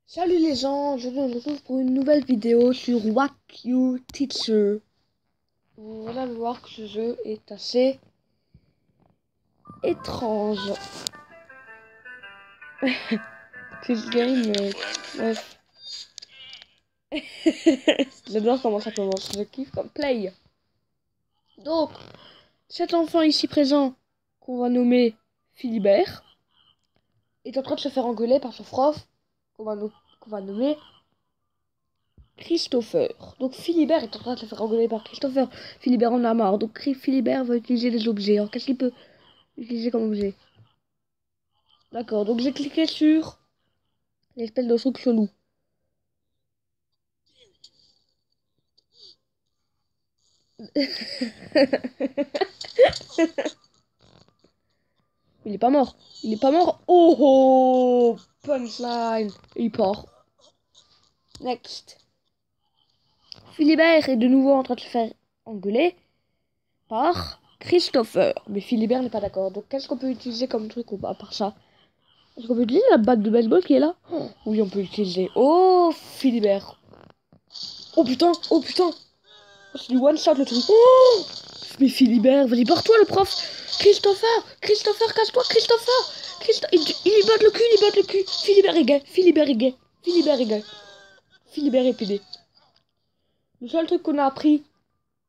Salut les gens, aujourd'hui on se retrouve pour une nouvelle vidéo sur What You Teacher. Vous allez voir que ce jeu est assez étrange. This game, bref. J'adore comment ça commence, je kiffe comme play. Donc, cet enfant ici présent, qu'on va nommer Philibert, est en train de se faire engueuler par son prof, qu'on va nommer Christopher. Donc Philibert est en train de se faire engueuler par Christopher. Philibert en a marre. Donc Philibert va utiliser des objets. Alors qu'est-ce qu'il peut utiliser comme objet? D'accord, donc j'ai cliqué sur l'espèce de truc chelou. Il est pas mort. Il est pas mort. Oh oh, punchline. Et il part. Next. Philibert est de nouveau en train de se faire engueuler par Christopher. Mais Philibert n'est pas d'accord. Donc qu'est-ce qu'on peut utiliser comme truc à part ça? Est-ce qu'on peut utiliser la batte de baseball qui est là? Oh, oui, on peut l'utiliser. Oh, Philibert. Oh putain, oh putain. Oh, c'est du one shot le truc. Oh, mais Philibert, vas-y, barre-toi le prof. Christopher, casse-toi, Christopher. Il lui botte le cul, il lui botte le cul. Philibert est gay, Philibert est gay, Philibert est gay. Philibert est pédé. Le seul truc qu'on a appris,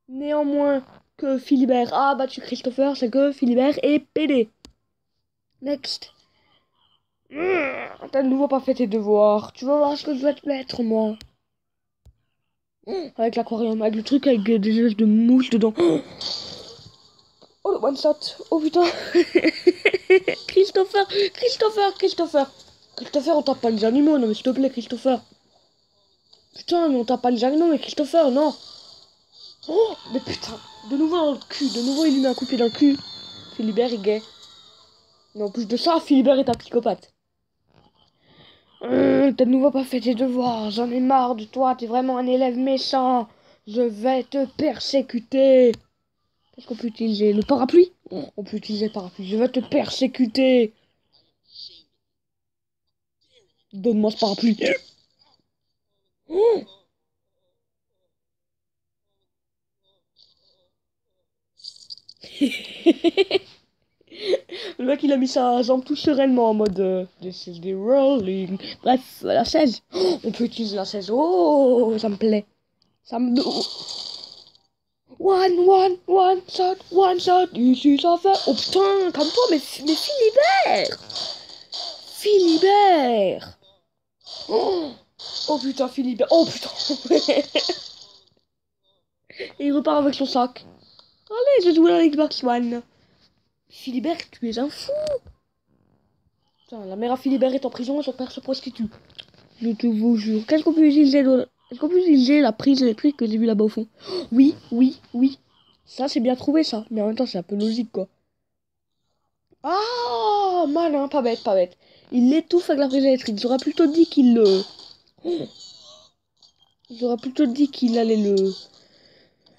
néanmoins, que Philibert a battu Christopher, c'est que Philibert est pédé. Next. T'as de nouveau pas fait tes devoirs. Tu vas voir ce que je vais te mettre, moi. Avec l'aquarium, avec le truc avec des espèces de mouches dedans. Oh, le one shot. Oh putain. Christopher, on tape pas les animaux, non mais s'il te plaît, Christopher. Putain, mais on tape pas les animaux, mais Christopher, non. Oh, mais putain. De nouveau dans le cul, de nouveau il lui met un coup de pied dans le cul. Philibert est gay. Mais en plus de ça, Philibert est un psychopathe. T'as de nouveau pas fait tes devoirs, j'en ai marre de toi, t'es vraiment un élève méchant. Je vais te persécuter. Qu'est-ce qu'on peut utiliser? Le parapluie? On peut utiliser le parapluie. Je vais te persécuter. Donne-moi ce parapluie. Le mec il a mis sa jambe tout sereinement en mode This is the rolling. Bref, la 16. On peut utiliser la 16. Oh, ça me plaît. Ça me... One shot, ici ça fait... Oh putain, calme-toi, mais Philibert. Philibert. Oh putain, Philibert. Oh putain. Et il repart avec son sac. Allez, je joue à l'Xbox One. Philibert, tu es un fou. Putain, la mère à Philibert est en prison et son père se prostitue. Je te vous jure. Qu'est-ce qu'on peut utiliser d'autre? Est-ce qu'on peut utiliser la prise électrique que j'ai vue là-bas au fond? Oui. Ça, c'est bien trouvé, ça. Mais en même temps, c'est un peu logique, quoi. Ah, malin, pas bête, pas bête. Il l'étouffe avec la prise électrique. J'aurais plutôt dit qu'il le... J'aurais plutôt dit qu'il allait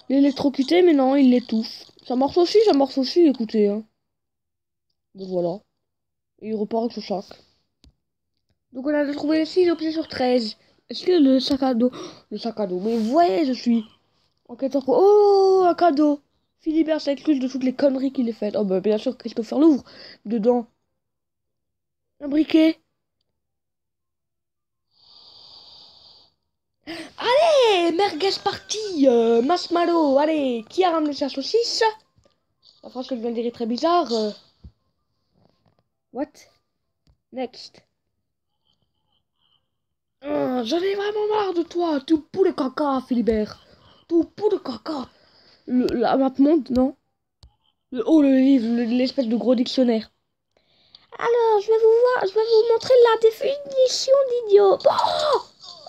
l'électrocuter, mais non, il l'étouffe. Ça marche aussi, écoutez. Hein. Donc voilà. Et il repart avec son sac. Donc on a trouvé 6 objets sur 13. Est-ce que le sac à dos... Le sac à dos, mais vous voyez, je suis... Enquêteur pro... Oh, un cadeau. Philibert s'excuse de toutes les conneries qu'il a faites. Oh bah bien sûr, Christopher l'ouvre. Dedans, un briquet. Allez, merguez party, marshmallow, allez, qui a ramené sa saucisse? La phrase que je viens de dire est très bizarre. What? Next. J'en ai vraiment marre de toi, tout pour le caca, Philibert. Tout pour le caca. La map monde, non? Oh, le livre, l'espèce de gros dictionnaire. Alors, je vais vous montrer la définition d'idiot. Oh,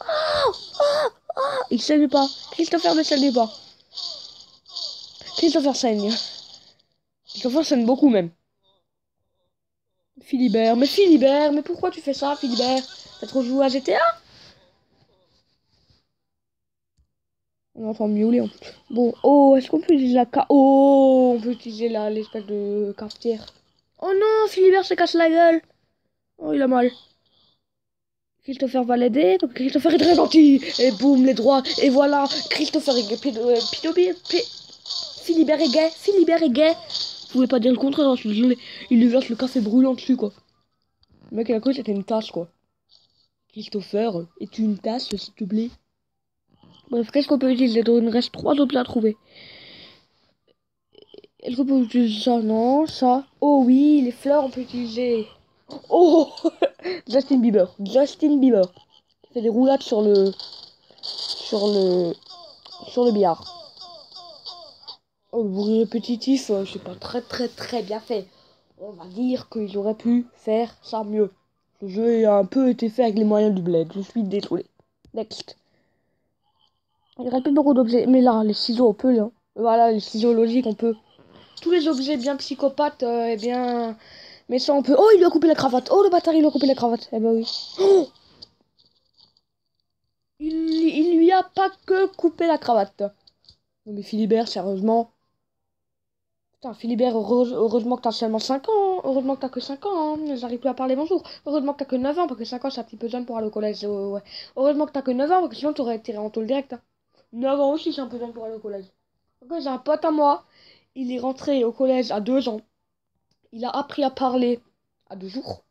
oh, oh, oh. Il saigne pas. Christopher ne saigne pas. Christopher saigne. Christopher saigne beaucoup même. Philibert, mais pourquoi tu fais ça, Philibert? T'as trop joué à GTA? On entend miauler en plus. Bon, oh, est-ce qu'on peut utiliser Oh, on peut utiliser l'espèce de cafetière. Oh non, Philibert se casse la gueule. Oh, il a mal. Christopher va l'aider, donc Christopher est très gentil. Et boum, les droits. Et voilà, Christopher est gay. Philibert est gay. Philibert est gay. Vous pouvez pas dire le contraire, hein, je suis désolé. Il lui verse le café brûlant dessus, quoi. Le mec, il a cru que c'était une tasse, quoi. Christopher, es-tu une tasse, s'il te plaît? Bref, qu'est-ce qu'on peut utiliser? Il nous reste 3 objets à trouver. Est-ce qu'on peut utiliser ça? Non, ça. Oh oui, les fleurs, on peut utiliser. Oh Justin Bieber. Justin Bieber. Il fait des roulades sur le... Sur le... Sur le billard. Oh, le bruit répétitif, c'est pas très bien fait. On va dire qu'ils auraient pu faire ça mieux. Le jeu a un peu été fait avec les moyens du bled. Je suis désolé. Next. Il reste plus beaucoup d'objets. Mais là, les ciseaux, on peut, là. Voilà, les ciseaux logiques, on peut. Tous les objets bien psychopathes, et bien... Mais ça, on peut... Oh, il lui a coupé la cravate. Oh, le bâtard, il lui a coupé la cravate. Eh ben oui. Oh, il lui a pas que coupé la cravate. Non mais Philibert, sérieusement. Putain, Philibert, heureusement que t'as seulement 5 ans. Hein. Heureusement que t'as que 5 ans. Hein. J'arrive plus à parler bonjour. Heureusement que t'as que 9 ans, parce que 5 ans, c'est un petit peu jeune pour aller au collège. Ouais. Heureusement que t'as que 9 ans, parce que sinon t'aurais tiré en tôle direct. Hein. 9 ans aussi, c'est un peu jeune pour aller au collège. Donc, j'ai un pote à moi. Il est rentré au collège à 2 ans. Il a appris à parler à 2 jours.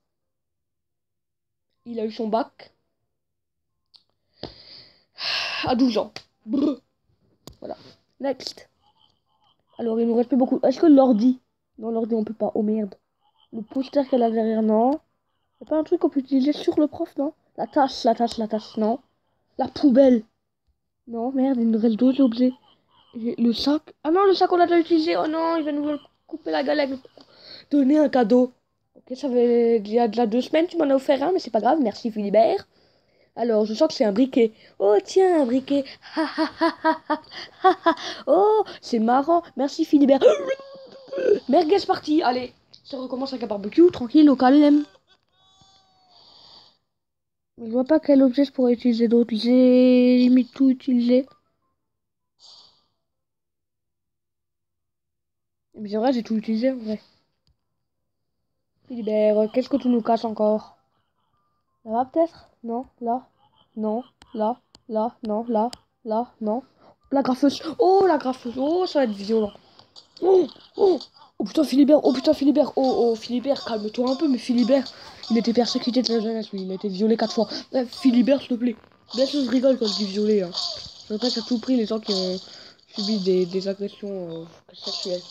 Il a eu son bac à 12 ans. Brr. Voilà. Next. Alors, il nous reste plus beaucoup. Est-ce que l'ordi? Non, l'ordi, on peut pas. Oh merde. Le poster qu'elle a derrière, non. Y'a pas un truc qu'on peut utiliser sur le prof, non? La tasse, non. La poubelle. Non, merde, il nous reste 2 objets. Le sac. Ah non, le sac, on l'a déjà utilisé. Oh non, il va nous couper la gueule avec... Donner un cadeau. Ok, ça fait... Il y a déjà 2 semaines, tu m'en as offert un, mais c'est pas grave. Merci, Philibert. Alors, je sens que c'est un briquet. Oh, tiens, un briquet. Ha, ha, ha, ha, ha, ha, ha. Oh, c'est marrant. Merci, Philibert. Merguez parti. Allez, ça recommence avec un barbecue, tranquille, au calme. Je vois pas quel objet je pourrais utiliser d'autre. J'ai limite tout utilisé. Mais c'est vrai, j'ai tout utilisé en vrai. Philibert, qu'est-ce que tu nous casses encore? Là-bas peut-être? Non, là. Non, là, là, non, là, là, non. La graffeuse. Oh, la graffeuse. Oh, ça va être violent. Oh, oh, oh putain, Philibert. Oh putain, Philibert. Oh, oh, Philibert, calme-toi un peu, mais Philibert, il était persécuté de la jeunesse, lui. Il a été violé 4 fois. Philibert, s'il te plaît. Bien sûr, je rigole quand je dis violé. Hein. Je répète à tout prix les gens qui ont subi des agressions sexuelles.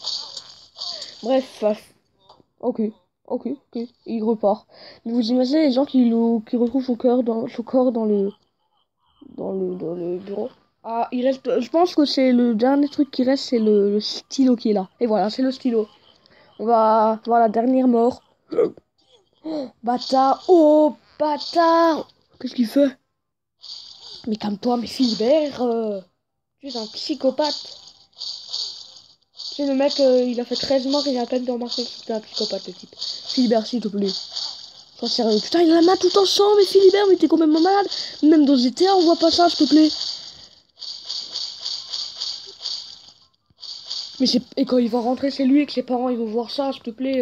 Bref, ok, ok, il repart. Mais vous imaginez les gens qui retrouvent son corps dans le bureau. Ah, il reste, je pense que c'est le dernier truc qui reste, c'est le stylo qui est là. Et voilà, c'est le stylo. On va voir la dernière mort. Oh, bâtard, oh, bâtard. Qu'est-ce qu'il fait? Mais calme-toi, mais Philibert, tu es un psychopathe. Tu sais, le mec, il a fait 13 morts, il a à peine de remarquer que c'était un psychopathe, le type. Philibert, s'il te plaît. Sois sérieux. Putain, il a la main tout ensemble, mais Philibert, mais t'es quand même malade. Même dans GTA, on voit pas ça, s'il te plaît. Mais c'est... Et quand il va rentrer chez lui et que ses parents, ils vont voir ça, s'il te plaît.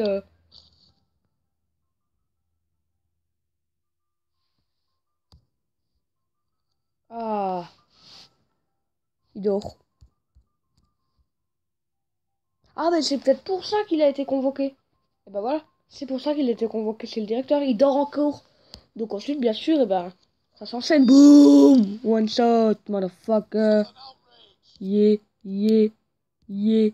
Ah, il dort. Ah, mais c'est peut-être pour ça qu'il a été convoqué. Et ben voilà, c'est pour ça qu'il a été convoqué chez le directeur. Il dort encore. Donc ensuite, bien sûr, et ben, ça s'enchaîne. Boum! One shot, motherfucker. Yeah, yeah, yeah.